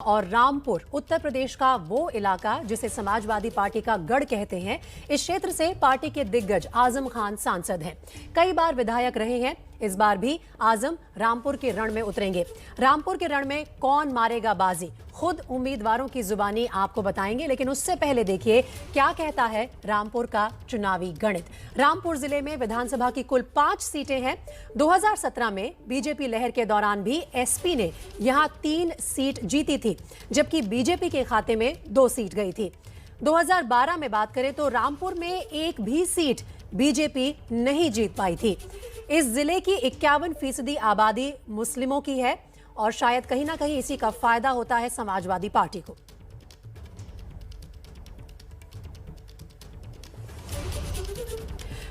और रामपुर उत्तर प्रदेश का वो इलाका जिसे समाजवादी पार्टी का गढ़ कहते हैं। इस क्षेत्र से पार्टी के दिग्गज आजम खान सांसद हैं, कई बार विधायक रहे हैं। इस बार भी आजम रामपुर के रण में उतरेंगे। रामपुर के रण में कौन मारेगा बाजी, खुद उम्मीदवारों की जुबानी आपको बताएंगे, लेकिन उससे पहले देखिए क्या कहता है रामपुर का चुनावी गणित। रामपुर जिले में विधानसभा की कुल 5 सीटें हैं। 2017 में बीजेपी लहर के दौरान भी एसपी ने यहां 3 सीट जीती थी, जबकि बीजेपी के खाते में 2 सीट गई थी। 2012 में बात करें तो रामपुर में एक भी सीट बीजेपी नहीं जीत पाई थी। इस जिले की 51% आबादी मुस्लिमों की है और शायद कहीं ना कहीं इसी का फायदा होता है समाजवादी पार्टी को।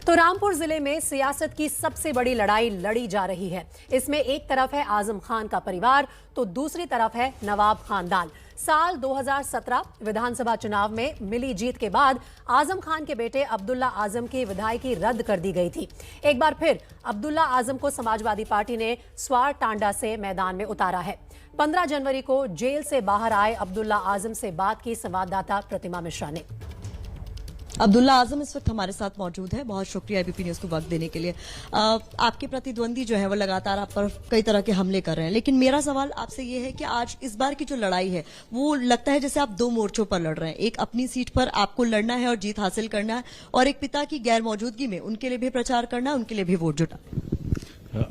तो रामपुर जिले में सियासत की सबसे बड़ी लड़ाई लड़ी जा रही है। इसमें एक तरफ है आजम खान का परिवार तो दूसरी तरफ है नवाब खानदान। साल 2017 विधानसभा चुनाव में मिली जीत के बाद आजम खान के बेटे अब्दुल्ला आजम की विधायकी रद्द कर दी गई थी। एक बार फिर अब्दुल्ला आजम को समाजवादी पार्टी ने स्वार टांडा से मैदान में उतारा है। 15 जनवरी को जेल से बाहर आए अब्दुल्ला आजम से बात की संवाददाता प्रतिमा मिश्रा ने। अब्दुल्ला आजम इस वक्त हमारे साथ मौजूद है। बहुत शुक्रिया एबीपी न्यूज को वक्त देने के लिए। आपके प्रतिद्वंदी जो है वो लगातार आप पर कई तरह के हमले कर रहे हैं, लेकिन मेरा सवाल आपसे ये है कि आज इस बार की जो लड़ाई है वो लगता है जैसे आप 2 मोर्चों पर लड़ रहे हैं। एक अपनी सीट पर आपको लड़ना है और जीत हासिल करना है, और एक पिता की गैर मौजूदगी में उनके लिए भी प्रचार करना है, उनके लिए भी वोट जुटा।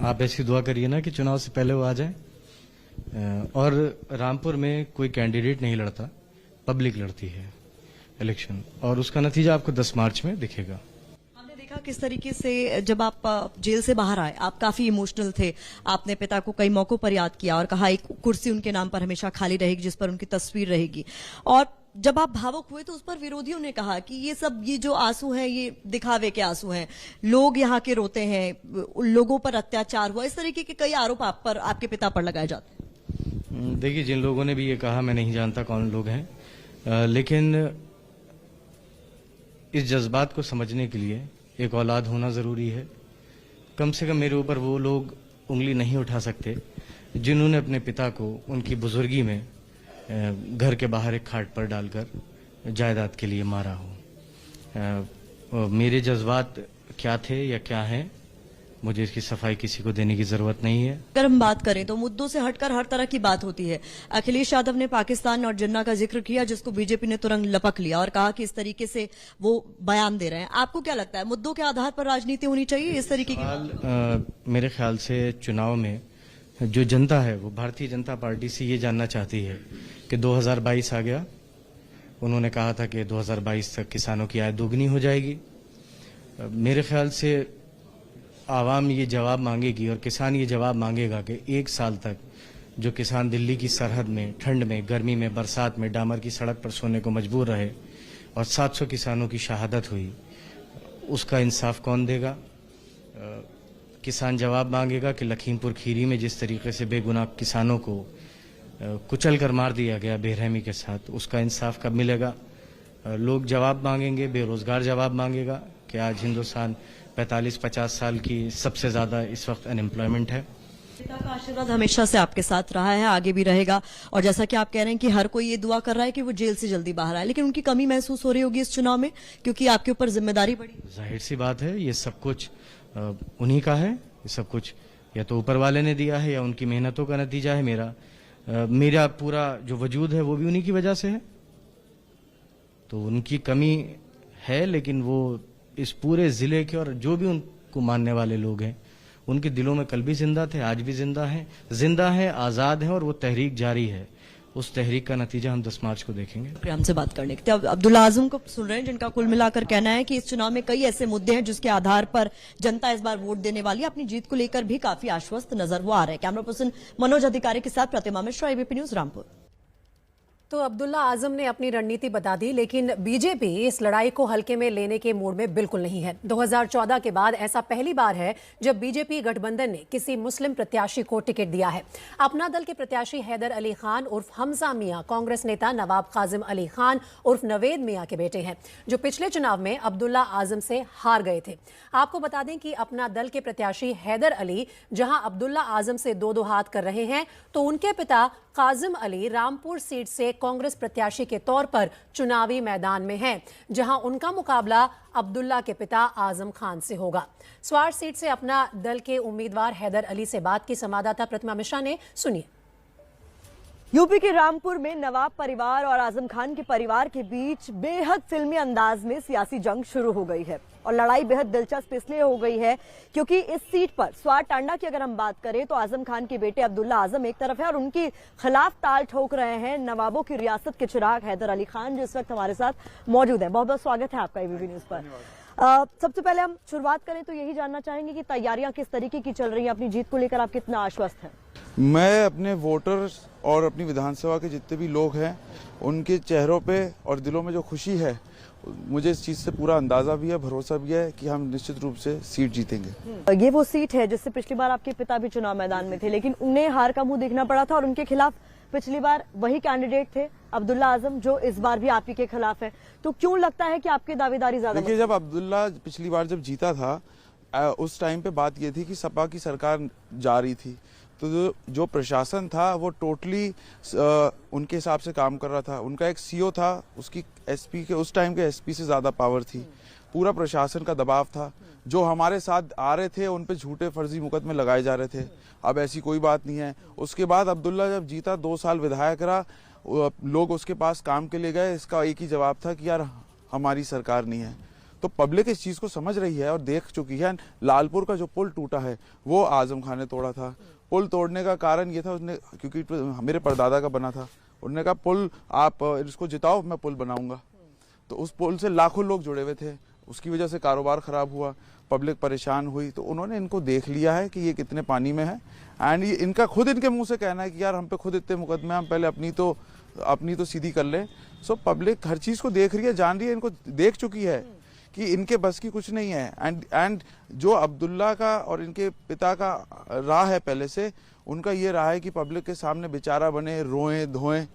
आप ऐसी दुआ करिए ना कि चुनाव से पहले वो आ जाए। और रामपुर में कोई कैंडिडेट नहीं लड़ता, पब्लिक लड़ती है इलेक्शन, और उसका नतीजा आपको 10 मार्च में दिखेगा। हमने देखा किस तरीके से जब आप जेल से बाहर आए आप काफी इमोशनल थे। आपने पिता को कई मौकों पर याद किया और कहा एक कुर्सी उनके नाम पर हमेशा खाली रहेगी जिस पर उनकी तस्वीर रहेगी। और जब आप भावुक हुए तो उस पर विरोधियों ने कहा कि ये जो आंसू हैं ये दिखावे के आंसू हैं, लोग यहाँ के रोते हैं, लोगों पर अत्याचार हुआ, इस तरीके के कई आरोप आप पर, आपके पिता पर लगाए जाते हैं। देखिए, जिन लोगों ने भी ये कहा मैं नहीं जानता कौन लोग हैं, लेकिन इस जज्बात को समझने के लिए एक औलाद होना जरूरी है। कम से कम मेरे ऊपर वो लोग उंगली नहीं उठा सकते जिन्होंने अपने पिता को उनकी बुजुर्गी में घर के बाहर एक खाट पर डालकर जायदाद के लिए मारा हो। मेरे जज्बात क्या थे या क्या हैं, मुझे इसकी सफाई किसी को देने की जरूरत नहीं है। अगर हम बात करें तो मुद्दों से हटकर हर तरह की बात होती है। अखिलेश यादव ने पाकिस्तान और जिन्ना का जिक्र किया, जिसको बीजेपी ने तुरंत लपक लिया और कहा कि इस तरीके से वो बयान दे रहे हैं। आपको क्या लगता है, मुद्दों के आधार पर राजनीति होनी चाहिए इस तरीके की? मेरे ख्याल से चुनाव में जो जनता है वो भारतीय जनता पार्टी से ये जानना चाहती है कि 2022 आ गया, उन्होंने कहा था कि 2022 तक किसानों की आय दोगुनी हो जाएगी। मेरे ख्याल से आवाम ये जवाब मांगेगी और किसान ये जवाब मांगेगा कि 1 साल तक जो किसान दिल्ली की सरहद में, ठंड में, गर्मी में, बरसात में डामर की सड़क पर सोने को मजबूर रहे और 700 किसानों की शहादत हुई, उसका इंसाफ कौन देगा? किसान जवाब मांगेगा कि लखीमपुर खीरी में जिस तरीके से बेगुनाह किसानों को कुचल कर मार दिया गया बेरहमी के साथ, उसका इंसाफ कब मिलेगा? लोग जवाब मांगेंगे, बेरोजगार जवाब मांगेगा कि आज हिंदुस्तान 45-50 साल की सबसे ज्यादा इस वक्त अनएम्प्लॉयमेंट है। पिता का आशीर्वाद हमेशा से आपके साथ रहा है, आगे भी रहेगा, और जैसा कि आप कह रहे हैं कि हर कोई ये दुआ कर रहा है कि वो जेल से जल्दी बाहर आए, लेकिन उनकी कमी महसूस हो रही होगी इस चुनाव में क्योंकि आपके ऊपर जिम्मेदारी बढ़ी। जाहिर सी बात है, ये सब कुछ उन्हीं का है। ये सब कुछ या तो ऊपर वाले ने दिया है या उनकी मेहनतों का नतीजा है। मेरा पूरा जो वजूद है वो भी उन्हीं की वजह से है। तो उनकी कमी है, लेकिन वो इस पूरे जिले के और जो भी उनको मानने वाले लोग हैं उनके दिलों में कल भी जिंदा थे, आज भी जिंदा हैं, आजाद हैं, और वो तहरीक जारी है। उस तहरीक का नतीजा हम 10 मार्च को देखेंगे। हमसे बात करने के लिए अब्दुल्ला आजम को सुन रहे हैं, जिनका कुल मिलाकर कहना है कि इस चुनाव में कई ऐसे मुद्दे हैं जिसके आधार पर जनता इस बार वोट देने वाली है। अपनी जीत को लेकर भी काफी आश्वस्त नजर वो आ रहे हैं। कैमरा पर्सन मनोज अधिकारी के साथ प्रतिमा मिश्रा, एबीपी न्यूज, रामपुर। तो अब्दुल्ला आजम ने अपनी रणनीति बता दी, लेकिन बीजेपी इस लड़ाई को हल्के में लेने के मूड में बिल्कुल नहीं है। 2014 के बाद ऐसा पहली बार है जब बीजेपी गठबंधन ने किसी मुस्लिम प्रत्याशी को टिकट दिया है। अपना दल के प्रत्याशी हैदर अली खान उर्फ हमजा मियां कांग्रेस नेता नवाब काजिम अली खान उर्फ नवेद मियां के बेटे हैं, जो पिछले चुनाव में अब्दुल्ला आजम से हार गए थे। आपको बता दें कि अपना दल के प्रत्याशी हैदर अली जहां अब्दुल्ला आजम से दो हाथ कर रहे हैं, तो उनके पिता काजिम अली रामपुर सीट से कांग्रेस प्रत्याशी के तौर पर चुनावी मैदान में हैं, जहां उनका मुकाबला अब्दुल्ला के पिता आजम खान से होगा। स्वार सीट से अपना दल के उम्मीदवार हैदर अली से बात की संवाददाता प्रतिमा मिश्रा ने। सुनिए। यूपी के रामपुर में नवाब परिवार और आजम खान के परिवार के बीच बेहद फिल्मी अंदाज में सियासी जंग शुरू हो गई है और लड़ाई बेहद दिलचस्प इसलिए हो गई है क्योंकि इस सीट पर स्वार टांडा की अगर हम बात करें तो आजम खान के बेटे अब्दुल्ला आजम एक तरफ है और उनके खिलाफ ताल ठोक रहे हैं नवाबों की रियासत के चिराग हैदर अली खान, जो इस वक्त हमारे साथ मौजूद है। बहुत बहुत स्वागत है आपका एबीपी न्यूज पर। सबसे पहले हम शुरुआत करें तो यही जानना चाहेंगे कि तैयारियां किस तरीके की चल रही हैं, अपनी जीत को लेकर आप कितना आश्वस्त हैं? मैं अपने वोटर्स और अपनी विधानसभा के जितने भी लोग हैं उनके चेहरों पे और दिलों में जो खुशी है, मुझे इस चीज से पूरा अंदाजा भी है, भरोसा भी है कि हम निश्चित रूप से सीट जीतेंगे। ये वो सीट है जिससे पिछली बार आपके पिता भी चुनाव मैदान में थे, लेकिन उन्हें हार का मुंह देखना पड़ा था और उनके खिलाफ पिछली बार वही कैंडिडेट थे अब्दुल्ला आजम, जो इस बार भी आप ही के खिलाफ है। तो क्यों लगता है कि आपकी दावेदारी ज्यादा? देखिए, जब अब्दुल्ला पिछली बार जब जीता था उस टाइम पे बात ये थी कि सपा की सरकार जा रही थी, तो जो प्रशासन था वो टोटली उनके हिसाब से काम कर रहा था। उनका एक सीओ था, उसकी एसपी के उस टाइम के एसपी से ज्यादा पावर थी। पूरा प्रशासन का दबाव था। जो हमारे साथ आ रहे थे उन पे झूठे फर्जी मुकदमे लगाए जा रहे थे। अब ऐसी कोई बात नहीं है। उसके बाद अब्दुल्ला जब जीता, 2 साल विधायक रहा, लोग उसके पास काम के लिए गए। इसका एक ही जवाब था कि यार हमारी सरकार नहीं है। तो पब्लिक इस चीज को समझ रही है और देख चुकी है। लालपुर का जो पुल टूटा है वो आजम खान ने तोड़ा था। पुल तोड़ने का कारण ये था उसने, क्योंकि मेरे परदादा का बना था, उन्होंने कहा पुल आप इसको जिताओ, मैं पुल बनाऊंगा। तो उस पुल से लाखों लोग जुड़े हुए थे, उसकी वजह से कारोबार खराब हुआ, पब्लिक परेशान हुई। तो उन्होंने इनको देख लिया है कि ये कितने पानी में है। एंड ये इनका खुद इनके मुंह से कहना है कि यार हम पे खुद इतने मुकदमे, हम पहले अपनी तो सीधी कर लें। सो पब्लिक हर चीज को देख रही है, जान रही है, इनको देख चुकी है कि इनके बस की कुछ नहीं है। एंड जो अब्दुल्ला का और इनके पिता का राह है पहले से, उनका ये राह है कि पब्लिक के सामने बेचारा बने, रोएं धोएं।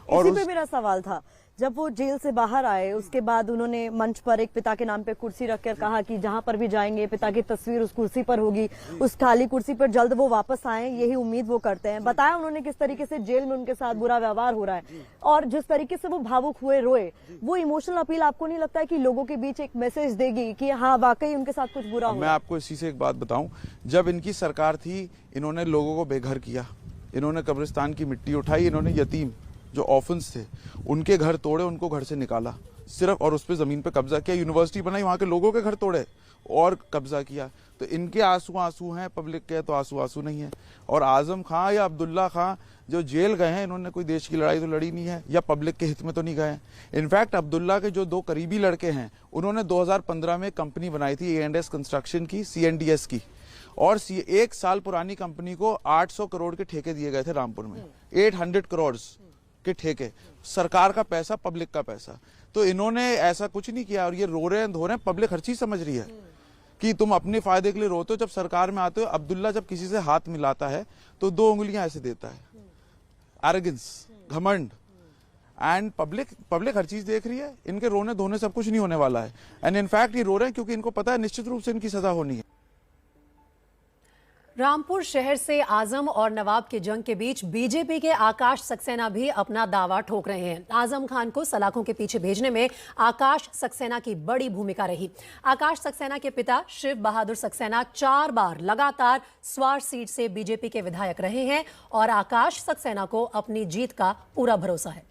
और इसी पे मेरा सवाल था, जब वो जेल से बाहर आए उसके बाद उन्होंने मंच पर एक पिता के नाम पे कुर्सी रखकर कहा कि जहां पर भी जाएंगे पिता की तस्वीर उस कुर्सी पर होगी, उस खाली कुर्सी पर जल्द वो वापस आए, यही उम्मीद वो करते हैं। बताया उन्होंने किस तरीके से जेल में उनके साथ बुरा व्यवहार हो रहा है और जिस तरीके से वो भावुक हुए, रोए। वो इमोशनल अपील आपको नहीं लगता है कि लोगों के बीच एक मैसेज देगी कि हाँ वाकई उनके साथ कुछ बुरा हुआ? मैं आपको इसी से एक बात बताऊं, जब इनकी सरकार थी इन्होंने लोगों को बेघर किया, इन्होंने कब्रिस्तान की मिट्टी उठाई, इन्होंने यतीम जो ऑर्फन्स थे उनके घर तोड़े, उनको घर से निकाला सिर्फ, और उस पे जमीन पे कब्जा किया, यूनिवर्सिटी बनाई, वहां के लोगों के घर तोड़े और कब्जा किया। तो इनके आंसू आंसू हैं, पब्लिक के तो आंसू आंसू नहीं है। और आजम खां या अब्दुल्ला खां जो जेल गए हैं, इन्होंने कोई देश की लड़ाई तो लड़ी नहीं है या पब्लिक के हित में तो नहीं गए। इनफैक्ट अब्दुल्ला के जो 2 करीबी लड़के हैं, उन्होंने 2015 में कंपनी बनाई थी A&S कंस्ट्रक्शन की, CNDS की, और 1 साल पुरानी कंपनी को 800 करोड़ के ठेके दिए गए थे रामपुर में। 800 करोड़ के ठेके, सरकार का पैसा, पब्लिक का पैसा। तो इन्होंने ऐसा कुछ नहीं किया और ये रो रहे हैं, धो रहे हैं। पब्लिक हर चीज समझ रही है कि तुम अपने फायदे के लिए रोते हो, जब सरकार में आते हो। अब्दुल्ला जब किसी से हाथ मिलाता है तो 2 उंगलियां ऐसे देता है, एरोगेंस, घमंड। एंड पब्लिक हर चीज देख रही है। इनके रोने धोने सब कुछ नहीं होने वाला है। एंड इनफैक्ट ये रो रहे हैं क्योंकि इनको पता है निश्चित रूप से इनकी सजा होनी है। रामपुर शहर से आजम और नवाब की जंग के बीच बीजेपी के आकाश सक्सेना भी अपना दावा ठोक रहे हैं। आजम खान को सलाखों के पीछे भेजने में आकाश सक्सेना की बड़ी भूमिका रही। आकाश सक्सेना के पिता शिव बहादुर सक्सेना 4 बार लगातार स्वार सीट से बीजेपी के विधायक रहे हैं और आकाश सक्सेना को अपनी जीत का पूरा भरोसा है।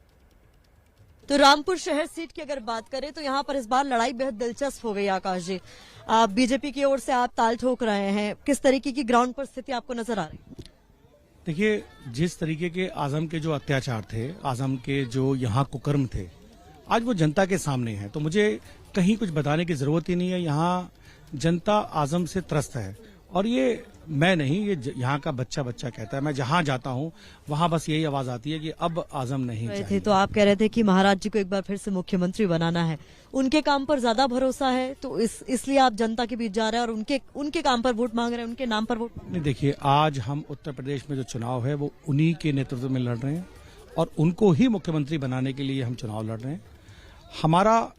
तो रामपुर शहर सीट की अगर बात करें तो यहाँ पर इस बार लड़ाई बेहद दिलचस्प हो गई। आकाश जी, आप बीजेपी की ओर से आप ताल ठोक रहे हैं, किस तरीके की ग्राउंड पर स्थिति आपको नजर आ रही है? देखिए, जिस तरीके के आजम के जो अत्याचार थे, आजम के जो यहाँ कुकर्म थे, आज वो जनता के सामने है। तो मुझे कहीं कुछ बताने की जरूरत ही नहीं है। यहाँ जनता आजम से त्रस्त है और ये मैं नहीं, ये यहाँ का बच्चा बच्चा कहता है। मैं जहाँ जाता हूँ वहाँ बस यही आवाज आती है कि अब आजम नहीं रहे थे चाहिए। तो आप कह रहे थे कि महाराज जी को एक बार फिर से मुख्यमंत्री बनाना है, उनके काम पर ज्यादा भरोसा है, तो इसलिए आप जनता के बीच जा रहे हैं और उनके काम पर वोट मांग रहे हैं, उनके नाम पर वोट। नहीं, देखिए, आज हम उत्तर प्रदेश में जो चुनाव है वो उन्हीं के नेतृत्व में लड़ रहे हैं और उनको ही मुख्यमंत्री बनाने के लिए हम चुनाव लड़ रहे हैं। हमारा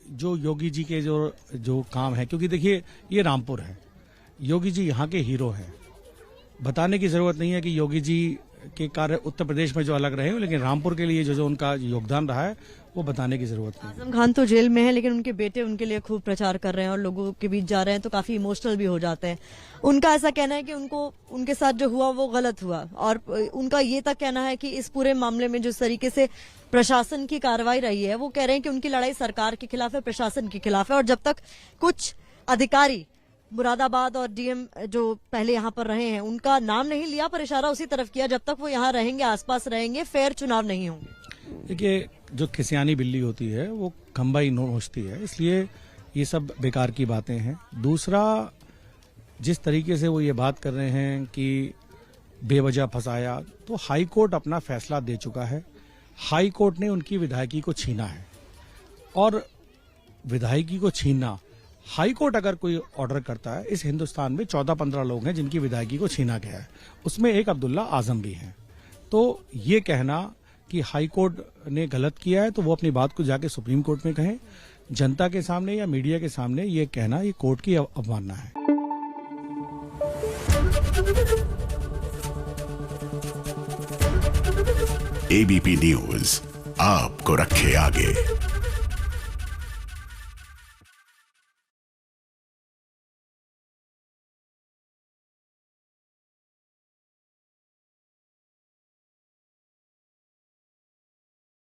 जो योगी जी के जो काम है, क्योंकि देखिए ये रामपुर है, योगी जी यहाँ के हीरो हैं, बताने की जरूरत नहीं है कि योगी जी के कार्य उत्तर प्रदेश में जो अलग रहे, लेकिन रामपुर के लिए जो उनका योगदान रहा है वो बताने की जरूरत नहीं है। आजम खान तो जेल में है, लेकिन उनके बेटे उनके लिए खूब प्रचार कर रहे हैं और लोगों के बीच जा रहे हैं, तो काफी इमोशनल भी हो जाते हैं। उनका ऐसा कहना है कि उनके साथ जो हुआ वो गलत हुआ, और उनका ये तक कहना है कि इस पूरे मामले में जिस तरीके से प्रशासन की कार्रवाई रही है, वो कह रहे हैं कि उनकी लड़ाई सरकार के खिलाफ है, प्रशासन के खिलाफ है, और जब तक कुछ अधिकारी मुरादाबाद और डीएम जो पहले यहाँ पर रहे हैं उनका नाम नहीं लिया, पर इशारा उसी तरफ किया, जब तक वो यहाँ रहेंगे, आसपास रहेंगे, फेयर चुनाव नहीं होंगे। देखिए, जो खिसियानी बिल्ली होती है वो खंबा ही नोचती है, इसलिए ये सब बेकार की बातें हैं। दूसरा, जिस तरीके से वो ये बात कर रहे हैं कि बेवजह फंसाया, तो हाई कोर्ट अपना फैसला दे चुका है। हाई कोर्ट ने उनकी विधायकी को छीना है, और विधायकी को छीनना, हाई कोर्ट अगर कोई ऑर्डर करता है, इस हिंदुस्तान में 14-15 लोग हैं जिनकी विधायकी को छीना गया है, उसमें एक अब्दुल्ला आजम भी हैं। तो ये कहना कि हाई कोर्ट ने गलत किया है, तो वो अपनी बात को जाके सुप्रीम कोर्ट में कहें। जनता के सामने या मीडिया के सामने ये कहना, ये कोर्ट की अवमानना है। एबीपी न्यूज आपको रखे आगे।